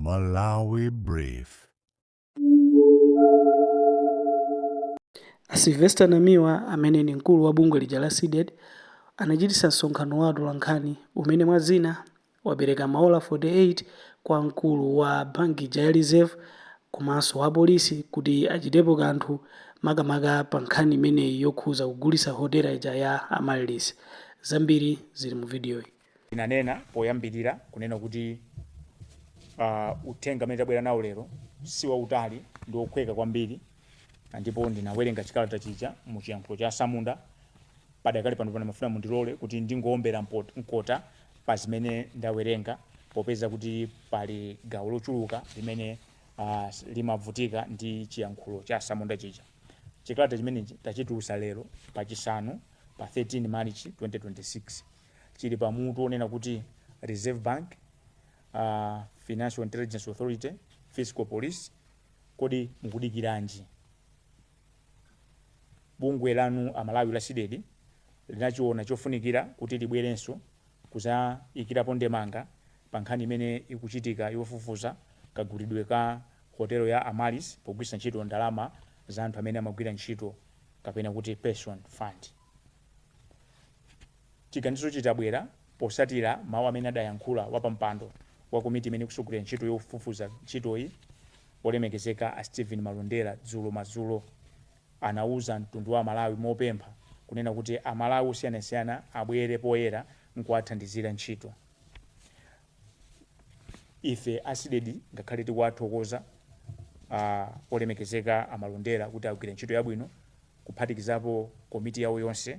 Malawi Brief. Sylvester Namiwa amene ni mkulu wa bungwe lija la SIDED anachititsa msonkhano wa atolankhani umene mwa zina wapereka maola 48 kwa mkulu wa banki ija ya Reserve komanso wa polisi kuti achitepo kanthu makamaka pa nkhani imeneyi yokhuza kugulitsa hotela ija ya Amaryllis. Zambiri zili mu video iyi. Inanena poyambirira kunena kuti uthenga amene tabwera nawo lero si wautali ndi okhweka kwambiri, ndipo ndinawerenga chikalata chija mu chiyankhulo cha Samunda padakali pano mafuna mundilole kuti ndingowombera mkota pa zimene ndawerenga, popeza kuti pali gawo lochuluka limene limavutika ndi chiyankhulo cha Samunda chija. Chikalata chimene tachitulutsa lero pachisanu pa 13 March 2026 chili pamutu onena kuti Reserve Bank, Financial Intelligence Authority, Fiscal Police, kodi mukudikiranji? Bungwe lanu Amalawi la SIDED linachiona chofunikira kuti libwerenso kuzayikirapo ndemanga pa nkhani imene ikuchitika yofufuza kagulidwe ka hotelo ya Amaryllis pogwiritsa ntchito ndalama za anthu amene amagwira ntchito kapena kuti pension fund. Chiganizo chitabwera posatira mawu amene adayankhula wapampando wa komiti imene kusogolera ntchito yofufuza ntchitoyi olemekezeka Stephen Malondera madzulo anauza mtundu wa Malawi mopempha kunena kuti Amalawi osiyanasiyana abwere poyera nkuwathandizira ntchito. Ife SIDED ngakhale tikuwathokoza olemekezeka Amalondera kuti agwire ntchito yabwino kuphatikizapo komiti yawo yonse,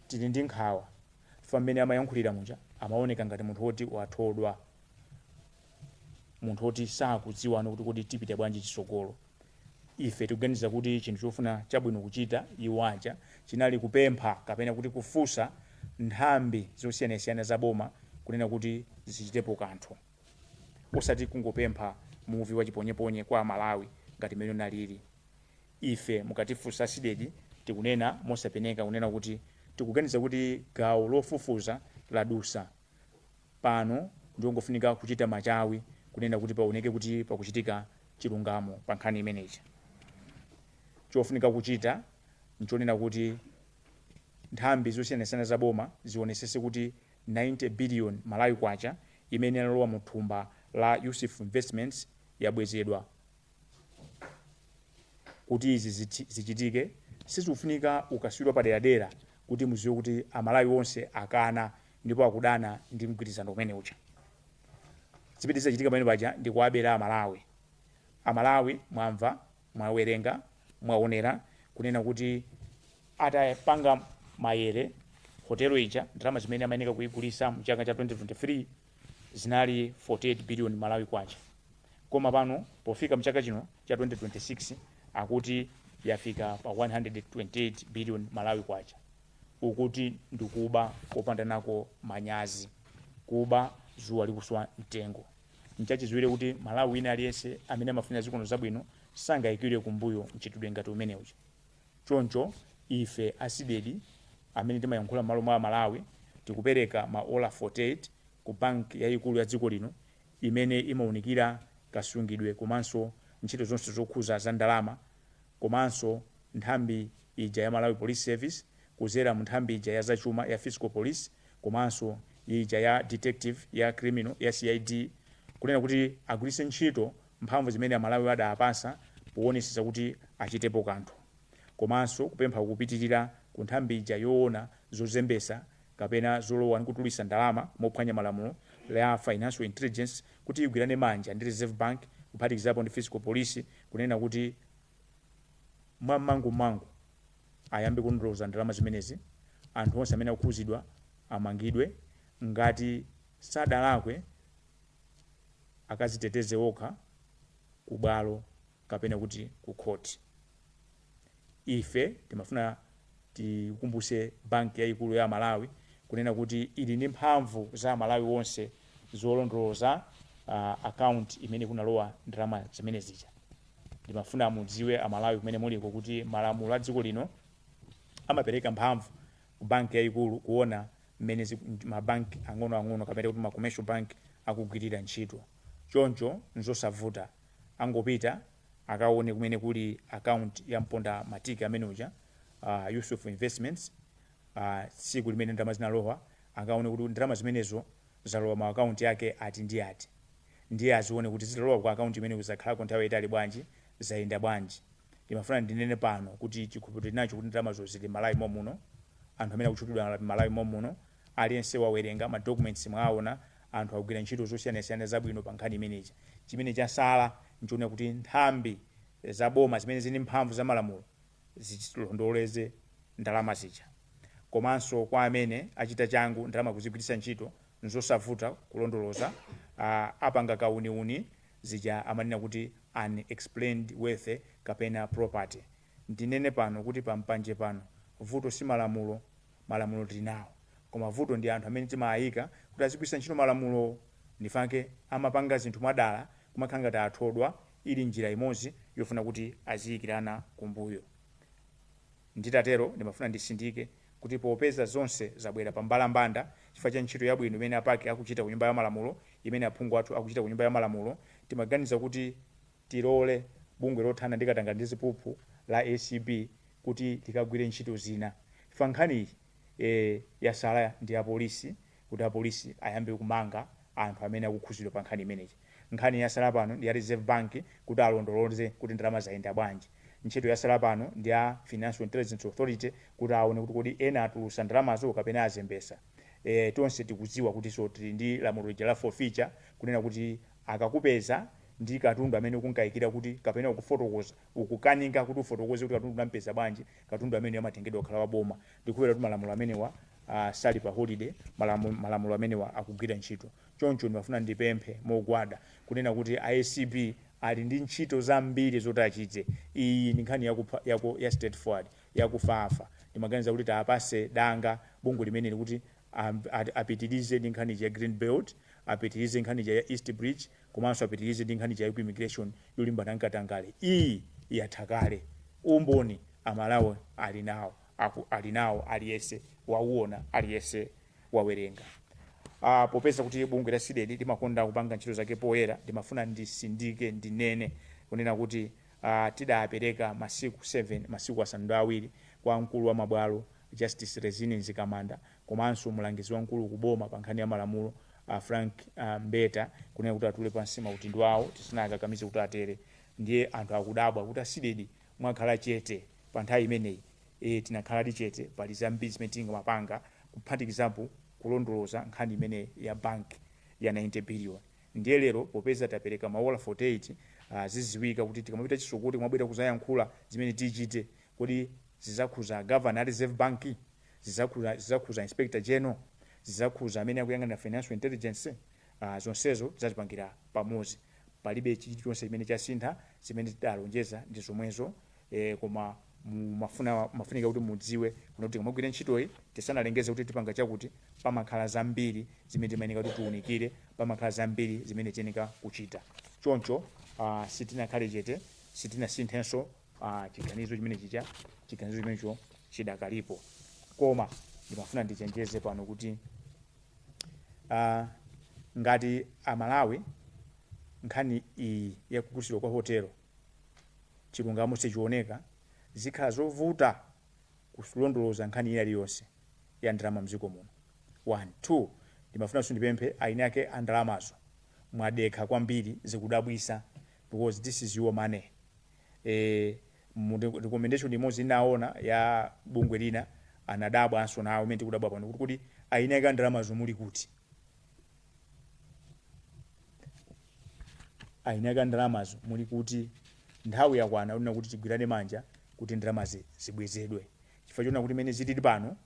tili ndi nkhawa famene amayankhulira muja amaoneka ngati munthu woti wathodwa, munthu woti sakudziwa kuti kodi tipita bwanji chitsogolo. Ife tikuganiza kuti chinthu chofuna chabwino kuchita iwo aja chinali kupempha kapena kuti kufunsa nthambi zosiyanasiyana za boma kunena kuti zichitepo kanthu, osati kungopempha muvi wa chiponyeponye kwa Malawi ngati mmene nalili. Ife mukatifunsa SIDED tikunena mosapeneka kunena kuti tikuganiza kuti gawo lofufuza ladusa pano ndiongofunika kuchita machawi kunena kuti paoneke kuti pakuchitika chilungamo pa nkhani imeneyi. Chofunika kuchita nchonena kuti nthambi zosiyanasiyana za boma zionesese kuti 90 billion Malawi kwacha imene inalowa mu thumba la Yusuf Investments yabwezedwa. Kuti izi zichitike sizikufunika ukaswidwa paderadera kuti muziwe kuti Amalawi onse akana ndipo akudana ndi mgwirizano umene ucha. Zipiti zichitika pamene paja ndi kuabera Amalawi mwamva, mwawerenga, mwaonera kunena kuti atapanga mayere hotelo ija ndalama zimene amayeneka kuigulitsa mu chaka cha 2023 zinali 48 billion Malawi kwacha, koma pano pofika mu chaka chino cha 2026 akuti yafika pa 128 billion Malawi kwacha. Ukuti ndikuba kopanda nako manyazi, kuba zuwa likuswa mtengo. Nchachiziwire kuti Malawi ina aliyense amene amafuna zikono zabwino sangayikire kumbuyo mchitidwe ngati umene uja. Choncho ife SIDED amene timayankhula malo mwa Malawi tikupereka maola 48 ku banki yayikulu ya dziko lino imene imaunikira kasungidwe komanso ntchito zonse zokhuza za ndalama, komanso nthambi ija ya Malawi Police Service kuzera mu nthambi ija ya zachuma ya Fiscal Police, komanso ija ya detective ya criminal ya CID, kunena kuti agwiritse ntchito mphamvu zimene Malawi adapasa kuonesesa kuti achitepo kanthu, komanso kupempha kupitirira ku nthambi ija yoona zozembesa kapena zolowa ndi kutulutsa ndalama mophwanya malamulo la Financial Intelligence kuti igwirane manja ndi Reserve Bank kuphatikizapo ndi Fiscal Police kunena kuti mangu ayambe kundoloza ndalama zimenezi, anthu onse amene akukhuzidwa amangidwe, ngati sadalakwe akaziteteze okha ku bwalo kapena kuti ku court. Ife timafuna tikumbuse banki yayikulu ya Malawi kunena kuti ili ndi mphamvu za Malawi wonse zolondoloza account imene kunalowa ndalama zimene zija. Timafuna mudziwe Amalawi kumene muliko kuti malamulo a dziko lino amapereka mphamvu ku banki yayikulu kuona mmene mabanki ang'ono kapena kuti ma commercial bank akugwirira ntchito. choncho nzosavuta, angopita akaone kumene kuli account ya mponda matiki amene uja Yusuf Investments, tsiku limene ndalama zinalowa akaone kuti ndalama zimenezo zalowa ma account yake ati ndi ati, ndiye azione kuti zitalowa ku account imene kuzakhalako nthawi itali bwanji, zayenda bwanji. Ndimafuna ndinene pano kuti chikhulupiriro nacho kuti ndalamazo zili Malawi muno, anthu amene akutchulidwa Malawi muno aliyense wawerenga ma documents mwaona anthu akugwira ntchito zosiyanasiyana zabwino pa nkhani imeneyi. Chimene chasala nchiona kuti nthambi za boma zimene zili mphamvu za malamulo zilondoleze ndalama zija, komanso kwa amene achita changu ndalama kuzigwiritsa ntchito nzosavuta kulondoloza, apanga kauniuni zija amanena kuti unexplained wealth kapena property. Ndinene pano kuti pampanje pano vuto si malamulo, malamulo tinawo, koma vuto ndi anthu amene timayika kuti azigwiritsa ntchito malamulo ndifanke amapanga zinthu mwadala kumakhala ngati athodwa ili njira imodzi yofuna kuti aziyikirana kumbuyo. Nditatero ndimafuna ndisindike kuti popeza zonse zabwera pa mbalambanda chifukwa cha ntchito yabwino imene apaki akuchita ku nyumba ya malamulo, imene aphungu athu akuchita ku nyumba ya malamulo, timaganiza kuti tilole bungwe lothana ndi katangale ndi ziphuphu la ACB kuti likagwire ntchito zina. Chifukwa nkhani yasala ndi apolisi, kuti apolisi ayambe kumanga anthu amene akukhuzidwa pa nkhani imeneyi. Nkhani yasala pano ndi ya Reserve Bank kuti alondoloze kuti ndalama zayenda bwanji. Ntchito yasala pano ndi ya Financial Intelligence Authority kuti aone kuti kodi ena atulusa ndalamazo kapena azembesa. Tonse tikudziwa kuti so tili ndi lamulo lija la forfeiture kunena kuti akakupeza ndi katundu amene ukunkayikira kuti kapena ukufotokoza ukukanika kuti ufotokoze kuti katundu unampeza bwanji, katundu amene amatengedwa kukhala wa boma. Ndikupera kuti malamulo amenewa sali pa holiday, malamulo amenewa akugwira ntchito. Choncho ndimafuna ndipemphe mogwada kunena kuti ACB ali ndi ntchito zambiri zoti achite. Iyi ndi nkhani ya straightforward yakufafa. Ndimaganiza kuti tapase danga bungwe limene likuti apitirize ndi nkhani ya Green Belt, apitirize nkhani ya East Bridge, komanso apitirize ndi nkhani ya immigration yolimbana nkatangale. Iyi yathakale umboni amalawi ali nawo aliyese wauona, aliyese wawerenga. Popeza kuti bungwe la SIDED limakonda kupanga ntchito zake poyera, ndimafuna ndisindike ndinene kunena kuti tidapereka masiku 7 masiku asanu ndi awiri kwa mkulu wa mabwalo Justice Rezini Nzikamanda, komanso mlangizi wankulu kuboma pa nkhani ya malamulo Frank Mbeta, kunena kuti atule pansi maudindo wawo tisanakakamize kuti atere. Ndiye anthu akudabwa kuti SIDED mwakhala chete pa nthawi imeneyi. Tinakhala chete pali zambiri zimene tingamapanga, kuphatikizapo kulondoloza nkhani imene ya bank ya 90 billion. Ndiye lero popeza tapereka maola 48 ziziwika kuti tikamapita chisukuti mwabwera kuzayankhula zimene tichite kuti zizakhuza governor Reserve Bank, zizakhuza inspector general, zizakhuza amene akuyang'anira financial intelligence, zonsezo zazipangira pamodzi. Palibe chilichonse imene chasintha, zimene tidalonjeza ndi zomwezo, koma mafunika kuti mudziwe kuti kumagwira ntchitoyi tisanalengeze kuti tipanga chakuti pamakhala zambiri zimene timayenera kuti tiunikire, pamakhala zambiri zimene tiyenera kuchita. Choncho sitinakhale chete, sitinasinthenso chiganizo chimenecho chidakalipo. Koma ndimafuna ndichenjeze pano kuti ngati amalawi nkhani iyi yakukusidwa kwa hotelo chilungamo sichioneka, zikhala zovuta kulondoloza nkhani iliyonse ya ndalama mdziko muno. 1 2 ndimafuna ndipemphe aine ake andalamazo mwadekha kwambiri, zikudabwisa because this is your money. Recommendation imodzi inaona ya bungwe lina anadabwa anso nawo imene tikudabwa pano kuti aine ake andalamazo muli kuti, aine ake andalamazo muli kuti, nthawi yakwana una kuti tigwirane manja kuti ndalamazi zibwezedwe. Chifukwa chona kuti imene zilili pano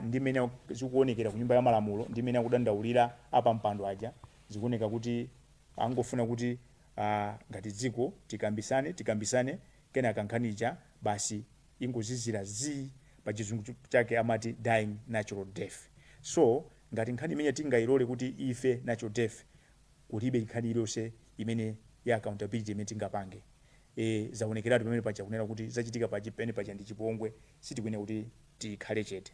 ndi imene zikuonekera ku nyumba ya malamulo, ndi imene akudandaulira apa mpando aja, zikuoneka kuti angofuna kuti ngati dziko tikambisane kena kankhanicha basi ingozizira pa chizungu chake amati dying natural death. So ngati nkhani imene tingayilole kuti ife natural death, kulibe nkhani iliyonse imene ya accountability imene tingapange. Zaonekeratu pamene paja kunena kuti zachitika pachipene paja ndi chipongwe, sitikwene kuti tikhale chete.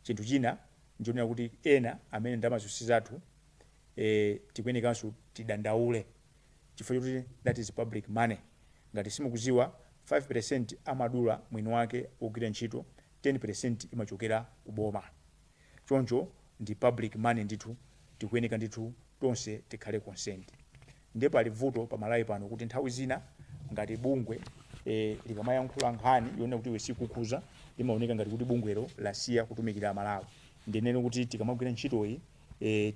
Chinthu china ndiona kuti ena amene ndalamazo sizathu tikwenekanso tidandaule chifukwa kuti that is public money. Ngati simukuziwa 5% amadula mwini wake ogwira ntchito, 10% imachokera kuboma. Choncho ndi public money ndithu, tikuyeneka ndithu tonse tikhale consent. Ndipo pali vuto pamalawi pano kuti nthawi zina ngati bungwe likamayankhula nkhani yone kuti iwe sikukhuza, imaoneka ngati kuti bungwelo lasiya kutumikira Malawi. Ndinene kuti tikamagwira ntchitoyi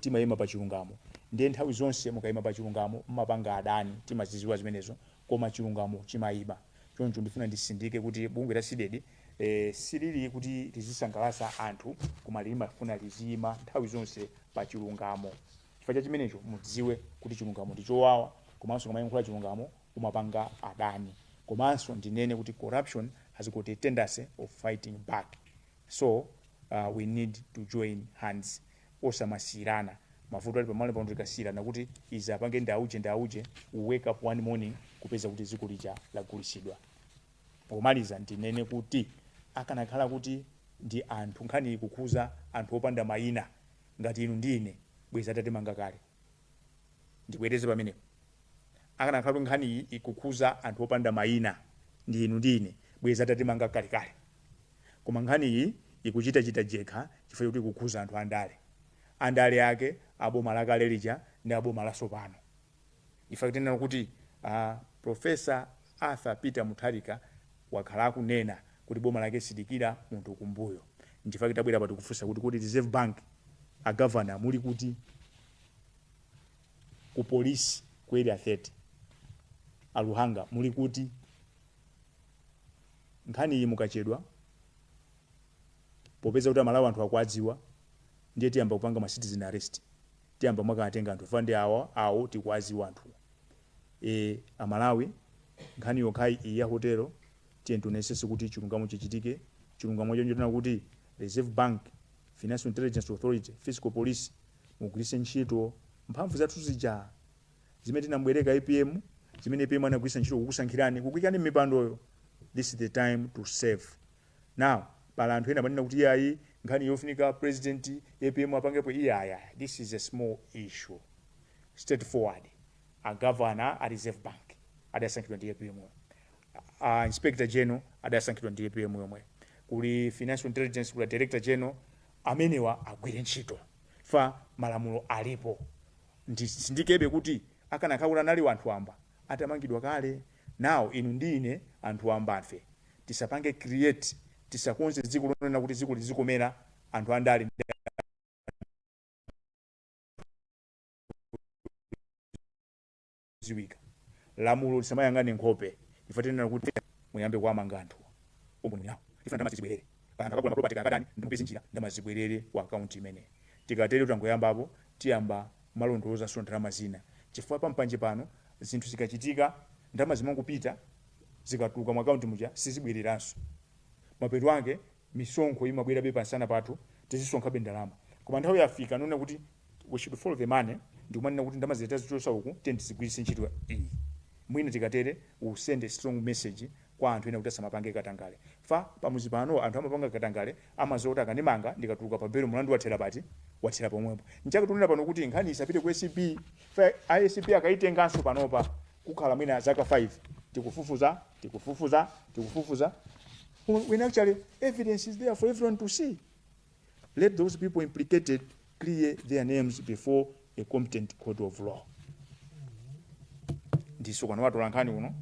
timayima pa chilungamo. Ndiye nthawi zonse mukayima pa chilungamo mmapanga adani, timaziziwa zimenezo, koma chilungamo chimayima. Choncho ndifuna ndisindike kuti bungwe la SIDED silili kuti lizisangalatsa anthu, koma limafuna liziyima nthawi zonse pa chilungamo. Chifukwa cha chimenecho mudziwe kuti chilungamo ndi chowawa, komanso kamayankhula chilungamo umapanga adani. Komanso ndinene kuti corruption has got a tendency of fighting back. So we need to join hands. Osamasirana mavuto ali pamalo pano tikasirana kuti izi apange ndauje wake up one morning kupeza kuti dziko lija lagulisidwa. Pomaliza ndinene kuti akanakhala kuti ndi anthu nkhani ikukhuza anthu opanda mayina ngati inu ndine bweza tatemanga kale. Ndibwereze pamenepo. Akanakhala kuti nkhani iyi ikukhuza anthu opanda mayina ndi inu ndine bweza tatemanga kale. Koma nkhani iyi ikuchita jekha chifukwa kuti ikukhuza anthu andale yake aboma lakale lija ndi aboma lasopano. Ifa tinena kuti Professor Arthur Peter Mutharika wakhala kunena kuti boma lake sidikira munthu kumbuyo. Ndifa kitabwera pati kufunsa kuti Reserve Bank a governor muli kuti ku police ku area 30 aluhanga muli kuti nkhani iyi mukachedwa popeza kuti Malawi anthu akwadziwa ndiye tiyamba kupanga ma citizen arrest, tiyamba mwakatenga anthu fande awo tikwaziwa anthu. Amalawi nkhani yokhayi iyi ya hotelo tiye tunesese kuti chilungamo chichitike. Chilungamo chonjo tuna kuti Reserve Bank, Financial Intelligence Authority, Fiscal Police mugwiritse ntchito mphamvu zathu zija zimene tinambwereka APM, zimene APM anagwiritsa ntchito kukusankhirani kukuyikani mipandoyo. This is the time to save. Now pala anthu ena manena kuti yayi nkhani yofunika president APM apangepo iyaya. This is a small issue. Straightforward. A governor at Reserve Bank adasankhidwa ndi APM. Inspector General adasankhidwa ndi APM yomwe. Kuli Financial Intelligence, kuli Director General amenewa agwire ntchito. Fa malamulo alipo. Ndikebe kuti akanakhala nali anthu amba atamangidwa kale. Now inu ndine anthu amba afe. Tisapange create, tisakonze dziko lonena kuti dziko lizikomera anthu andali ziwika. Lamulo lisamayangane nkhope. Ifatenera kuti muyambe kuamanga anthu. Omboni nawo. Ifa ndama zibwerere. Kana kakula property kakadani ndimupezi njira ndama zibwerere ku account imene. Tikatere utangoyamba apo tiyamba malondoza so ndalama zina. Chifukwa pampanje pano zinthu zikachitika ndalama zimangopita zikatuka mu account muja sizibwereranso. Mapeto ake misonkho imabwera be pansana pathu tizisonkha ndalama. Koma nthawi yafika nona kuti we should follow the money, ndikumanena kuti ndalama zitazi chosa uku tizigwiritse ntchito iyi. Mwina tikatere u send a strong message kwa anthu ena kuti asamapange katangale. Fa pamuzi pano anthu amapanga katangale amazota akanimanga ndikatuluka pa belo mulandu wathera pati wathera pomwepo. Nchaka tunena pano kuti nkhani isapite ku SCP. Fa ISCP akaitenganso panopa kukhala mwina zaka 5 tikufufuza. When actually evidence is there for everyone to see. Let those people implicated clear their names before a competent court of law. Ndiso kwa watu lankani uno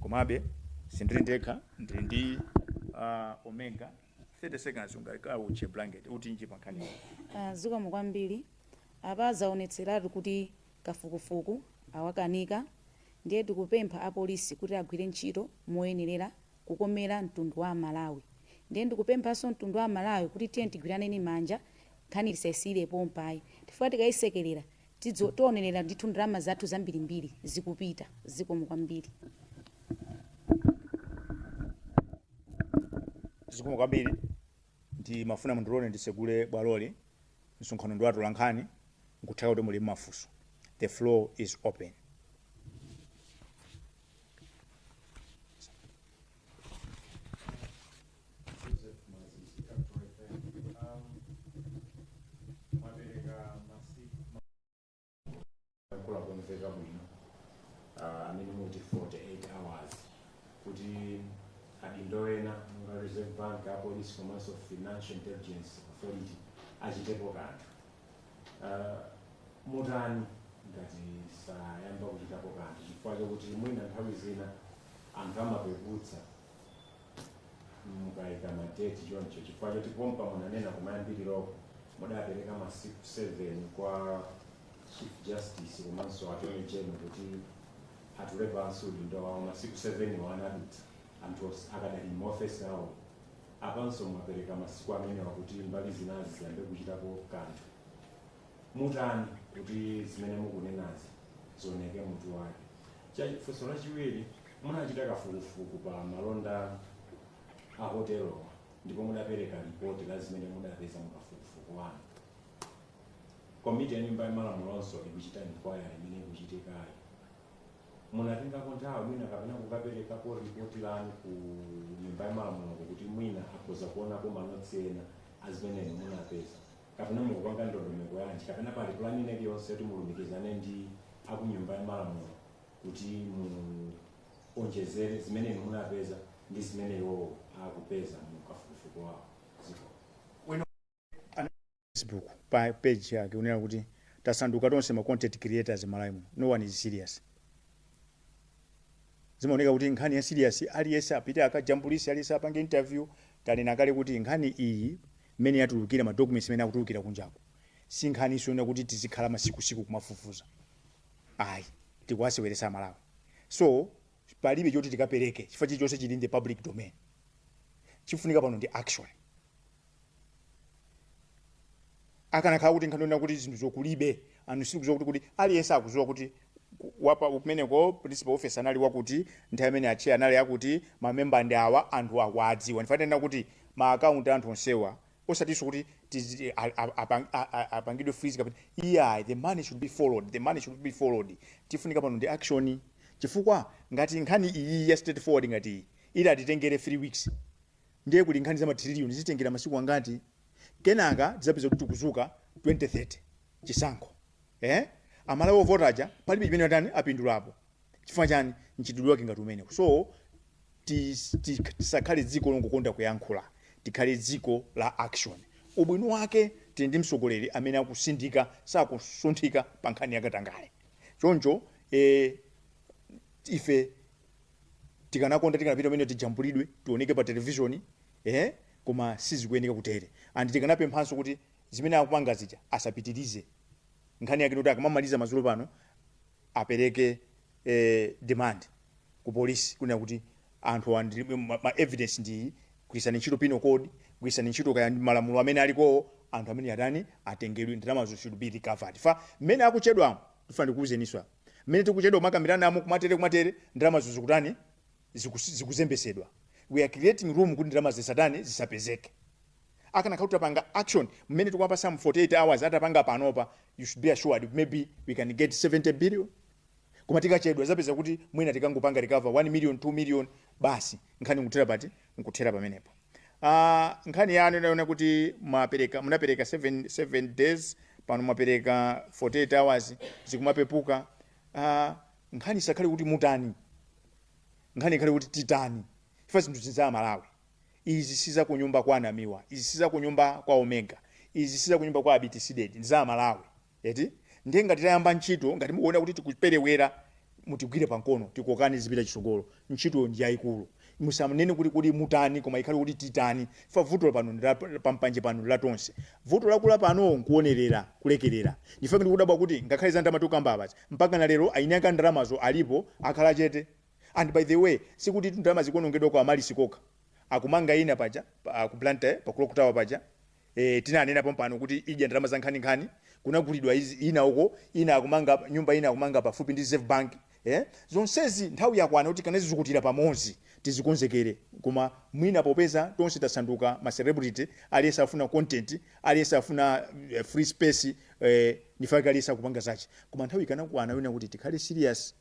komabe sindrindeka ndi Omega 30 seconds ungalika uche blanket utinji pankani. Zuka mukwambiri abazaonetseratu kuti kafukufuku awakanika ndiye tikupempha apolisi kuti agwire ntchito moyenerera kukomera mtundu wa Malawi. Ndiye ndikupemphanso mtundu wa Malawi kuti tiye tigwiraneni manja nkhani lisesire pompayi. Tifika tikayisekerera tionerera ndithu ndalama zathu zambirimbiri zikupita ziko mukwambiri. Zikomo kwambiri ndi mafuna mundilole ndisegule bwaloli msonkhano ndi watu lankhani nkutaka kuti muli mafunso. The floor is open. amene muti 48 hours kuti adindo ena nga Reserve Bank, a police komanso Financial Intelligence Authority achitepo kanthu. Mutani ngati sayamba kuchitapo kanthu chifukwa chokuti mwina nthawi zina anthu amapeputsa mukayika madeti choncho chifukwa choti pompa munanena kumayambiriroko mudapereka masiku 7 kwa Chief Justice komanso Attorney General kuti atulepanso udindo wawo masiku 7 wanadutsa anthu akadali muofesi awo. Apanso mwapereka masiku amenewa kuti mbali zinazi ziyambe kuchitapo kanthu. Mutani kuti zimene mukunenazi zoneke mutu wake. Funso lachiwiri, munachita kafukufuku pa malonda a hotelo ndipo mudapereka ripoti la zimene mudapeza mukafukufuku wanu. Komiti ya nyumba ya malamulonso ikuchita inquiry imene ikuchitikayo. Munatengako nthawi mwina kapena kukaperekapo ripoti lanu ku nyumba ya malamulo kuti mwina akhoza kuonako manotsi ena azimene munapeza, kapena mukupanga ndondomeko yanji, kapena pali plan ineke yonse kuti mulumikizane ndi aku nyumba ya malamulo kuti muonjezere zimene munapeza ndi zimene iwo akupeza mukafukufuku wawo. Facebook pa page yake unena kuti tasanduka tonse ma content creators malaimo, no one is serious. Zimaoneka kuti nkhani ya serious aliyesa apite akajambulisi aliyesa apange interview tanena kale kuti nkhani iyi mmene yatulukira ma documents mmene akutulukira kunjako si nkhani isona kuti tizikhala masiku kumafufuza. Ayi, tikuwaseweresa Malawi. So palibe choti tikapereke chifukwa chilichonse chili in the public domain. Chifunika pano ndi action. Akanakhala kuti nkhani kuti zinthu zokulibe anu sikuzowa kuti aliyesa akuzowa kuti wapa umeneko principal officer anali wakuti nthawi imene achi anali yakuti mamemba ndi awa anthu akwadziwa. Ndifanira kuti ma account anthu onsewa osatiso kuti apangidwe freeze kapita. Yeah, the money should be followed. Tifunika pano ndi action chifukwa ngati nkhani iyi ya straightforward ngati ili atitengere 3 weeks ndiye kuti nkhani za matrillion zitengera masiku angati kenaka zizapeza kuti kuzuka 2030 chisankho. Amalawi ovotaja palibe chimene watani apindulapo chifukwa chani nchitidwe wake ngati umene. So tisakhale dziko longokonda kuyankhula, tikhale dziko la action. Ubwino wake tili ndi mtsogoleri amene akusindika sakusunthika pa nkhani yakatangale. Choncho ife tikanakonda tikanapita pamene tijambulidwe tioneke pa television koma sizikuyeneka kutere. And tikanapemphanso kuti zimene akupanga zija asapitirize. Nkhani yake kuti akamamaliza mazulo pano apereke demand ku polisi kunena kuti anthu ma evidence ndi kuisana ntchito penal code, kuisana ntchito kaya malamulo amene aliko anthu amene yatani atengedwe ndalamazo should be recovered. Fa mmene akuchedwa tifuna ndikuuzeniswa mmene tikuchedwa makamirana amu kumatere ndalamazo zikutani zikuzembesedwa. We are creating room kuti ndalamazo zisatani zisapezeke. Akana kauta panga action mmene tukwapa some 48 hours atapanga panopa, you should be assured maybe we can get 70 billion. Kuma tikachedwa zapeza kuti mwina tikangopanga recover 1 million 2 million basi nkhani ngutera pati ngutera pamenepo. Nkhani yanu inaona kuti munapereka 7 days pano mwapereka 48 hours zikumapepuka. Nkhani sakhale kuti mutani, nkhani ikhale kuti titani ifa zinthu zinza Malawi. Izi siza kunyumba kwa Anamiwa, izi siza kunyumba kwa Omega, izi siza kunyumba kwa ABTCD, nza Malawi. Yeti ndenga titayamba ntchito ngati mukuona kuti tikuperewera mutigwire pankono tikokani zipita chisogolo. Ntchito ndi yayikulu. Musamnene kuti mutani koma ikhale kuti titani. Fa vuto pano pampanje pano latonse. Vuto lakula pano nkuonerera kulekerera. Ndifa kuti kudabwa kuti ngakhale za ndamatuka mbabazi mpaka na lero ainyanga ndalamazo alipo akhala chete. And by the way, sikuti ndalama zikonongedwa kwa amali sikoka. Akumanga ina paja akuplante pakulokutawa paja tinanena pompano kuti ija ndalama za nkhani kunagulidwa ina uko ina akumanga nyumba ina akumanga pafupi ndi Reserve Bank. Zonsezi nthawi yakwana kuti kanezi zikutira pamodzi tizikonzekere. Koma mwina popeza tonse tasanduka ma celebrity aliyesa afuna content, aliyesa afuna free space, nifaka aliyesa kupanga zachi. Koma nthawi kanakwana wina kuti tikhale serious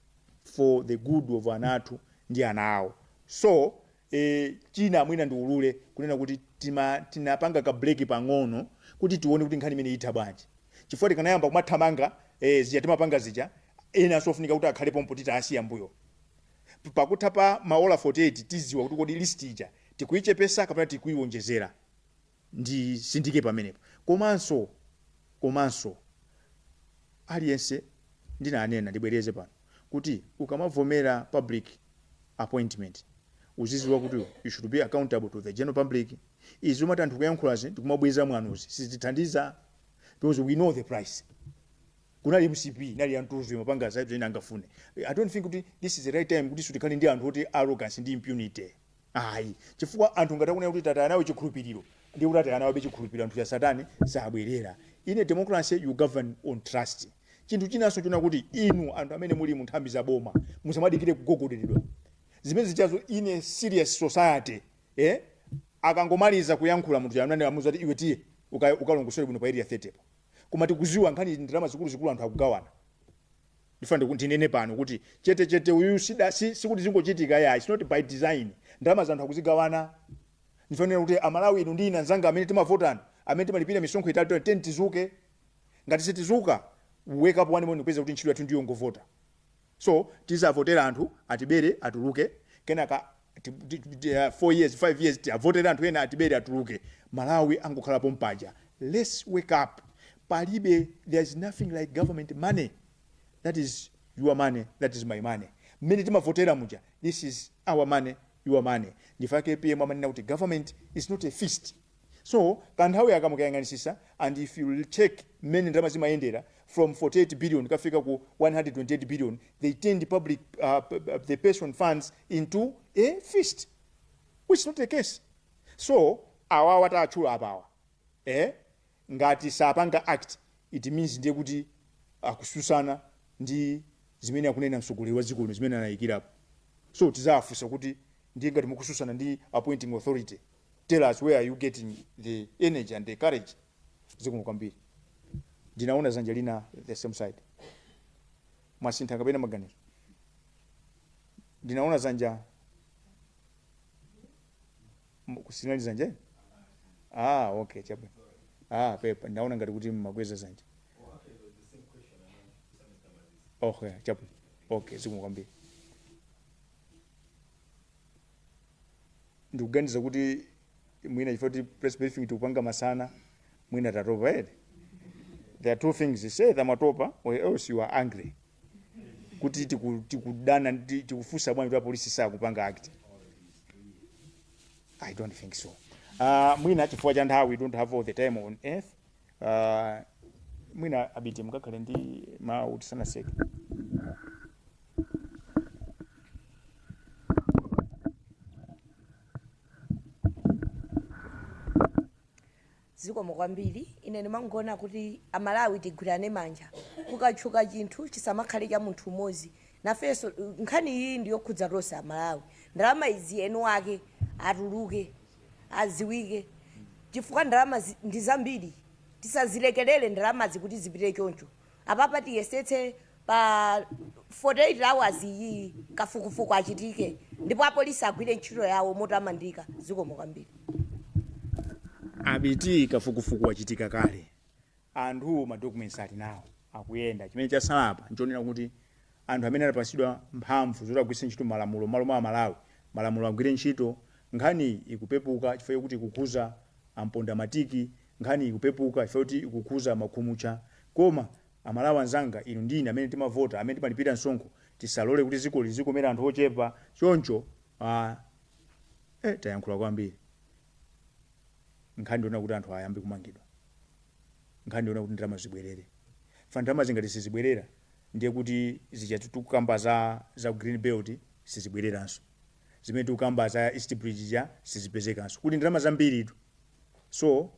for the good of anatu ndi anawo. So china mwina ndiulule kunena kuti tinapanga ka break pang'ono kuti tione kuti nkhani imene itha bwanji. Chifukwa tikanayamba kumathamanga zija timapanga zija ena sofunika kuti akhalepo mpotita asiya mbuyo. pakutha pa maola 48 tiziwa kuti kodi list ija tikuichepesa kapena tikuiwonjezera ndi sindike pamenepo. Komanso aliyense ndinanena ndibwereze pano kuti ukamavomera public appointment uziziwa kuti you should be accountable to the general public. Izi umati anthu kuyankhulazi tikumabweza mwanuzi sizithandiza because we know the price. Kunali MCP nali anthu mapanga zaitu ina angafune. I don't think kuti this is the right time kuti sutikali ndi anthu kuti arrogance ndi impunity. Ayi chifukwa anthu ngatakuna kuti tata anawo chikhulupiriro ndi kuti tata anawo chikhulupiriro anthu ya satani sabwerera. In a democracy you govern on trust. Chinthu chinanso chona kuti inu anthu amene muli mu nthambi za boma musamadikire kugogoderedwa. Zimene zichazo in a serious society akangomaliza kuyankhula munthu yanane amuza kuti iwe tiye ukalongosole bwino pa area 30 koma tikuziwa nkhani ndalama zikulu anthu akugawana. Ndifande kuti ndinene pano kuti chete uyu sikuti zingochitika ya it's not by design. Ndalama za anthu akuzigawana. Ndifanira kuti amalawi inu ndi ina nzanga amene timavotana amene timalipira misonkho itatu 10 tizuke ngati sitizuka wake up one morning kupeza kuti ntchito yathu ndiyo ngovota. So tizavotera anthu atibere atuluke kenaka 4 years 5 years avotera anthu ena atibere atuluke Malawi angokhalapo mpaja. Let's wake up. Palibe, there's nothing like government money. That is your money, that is my money. Many timavotera muja, this is our money, your money. Ndifake pia manena kuti government is not a feast. So kanthawi akamukayang'anisisa, and if you check many ndalama zimayendera from 48 billion kafika ku 128 billion, they turn the public the pension funds into a feast, which is not the case. So awa watachula apawa ngati sapanga act it means ndiye kuti akususana ndi zimene akunena msogolero wa dziko lino zimene anayikirapo. So tizafunsa kuti ndiye ngati mukususana ndi appointing authority, tell us where are you getting the energy and the courage. Zikomo kwambiri. Ndinaona zanja lina the same side. Mwasintha kapena maganizo. Ndinaona zanja kusinali zanja. Okay, chabu. Pepa, ndaona ngati kuti mmakweza zanja. Okay, chabu. Okay, zikomo kwambiri. Ndikuganiza kuti mwina chifoti press briefing tukupanga masana mwina tatopa ere. There are two things. You say tamatopa or else you are angry. Kuti tikudana tikufusa bwana wa polisi saa kupanga act. I don't think so. Mwina chifukwa cha nthawi we don't have all the time on earth. Mwina abiti mkakhale ndi mawu tisanaseke. Zikomo kwambiri. Ine ndimangona kuti amalawi tigwirane manja kukatchuka chinthu chisamakhale cha munthu umodzi. Nafenso nkhani iyi ndiyo khudza tonse amalawi. Ndalama izi enu ake atuluke aziwike chifukwa ndalama ndi zambiri. Tisazilekelele ndalama zikuti zipite choncho. Apapa tiyesetse pa 48 hours iyi kafukufuku achitike ndipo apolisi agwire ntchito yawo motamandika. Zikomo kwambiri. Abiti kafukufuku wachitika kale. Anthu ma documents ali nawo akuyenda. Chimene chasalapa nchonena kuti anthu amene anapasidwa mphamvu zotagwiritsa ntchito malamulo malo mwa Malawi, malamulo agwire ntchito. Nkhani ikupepuka chifukwa kuti ikukhuza amponda matiki, nkhani ikupepuka chifukwa kuti ikukhuza makhumucha. Koma amalawi anzanga inu ndine amene timavota amene timalipira msonkho tisalole kuti ziko lizikomera anthu ochepa choncho. Tayankhula kwambiri. Nkhani ndiona kuti anthu ayambe kumangidwa. Nkhani ndiona kuti ndalama zibwerere. Ndalama zingati sizibwerera ndiye kuti zichatukamba za Green Belt sizibwereranso. Zimene tukamba za East Bridge ya sizipezekanso. Kuti ndalama zambiri tu. So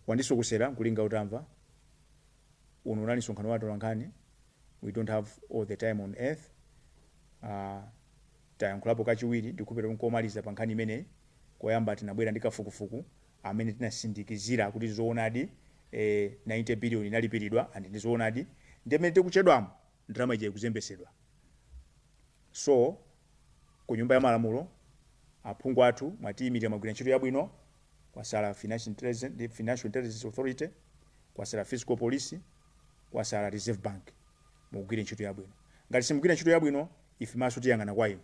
wandisokusera kulinga utamva unonani sonkhano watu wankani. We don't have all the time on earth. Tayankhulapo kachiwiri ndikupita kumaliza pa nkhani imene koyamba tinabwera ndi kafukufuku amene tinasindikizira kuti zoonadi 90 billion inalipiridwa and ndizoonadi ndimene tikuchedwamo ndalama ije kuzembesedwa. So ku nyumba ya malamulo aphungu athu mwatiyimirira magwira ntchito yabwino kwasala Financial Intelligence Authority, kwasala Fiscal Police, kwasala Reserve Bank mugwire ntchito yabwino. Ngati simugwira ntchito yabwino ife maso tiyang'ana kwa inu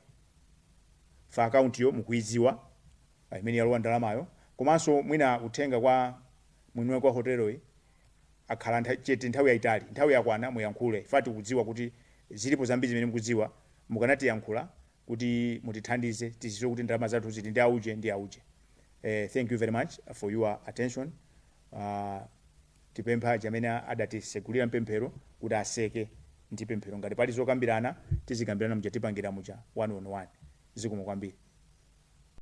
fa account yo mukuidziwa imene yalowa ndalamayo komanso mwina uthenga kwa mwini kwa hotelo akhala chete nthawi yayitali nthawi yakwana muyankhule ifati kudziwa kuti zilipo zambiri zimene mukudziwa mukanati yankhula kuti mutithandize tizidziwe kuti ndalama zathu ziti ndi auje. Thank you very much for your attention. Tipempha jamene adatisegulira mpemphero kuti aseke ndi pemphero ngati pali zokambirana tizikambirana muja tipangira muja 1-on-1 zikomo kwambiri.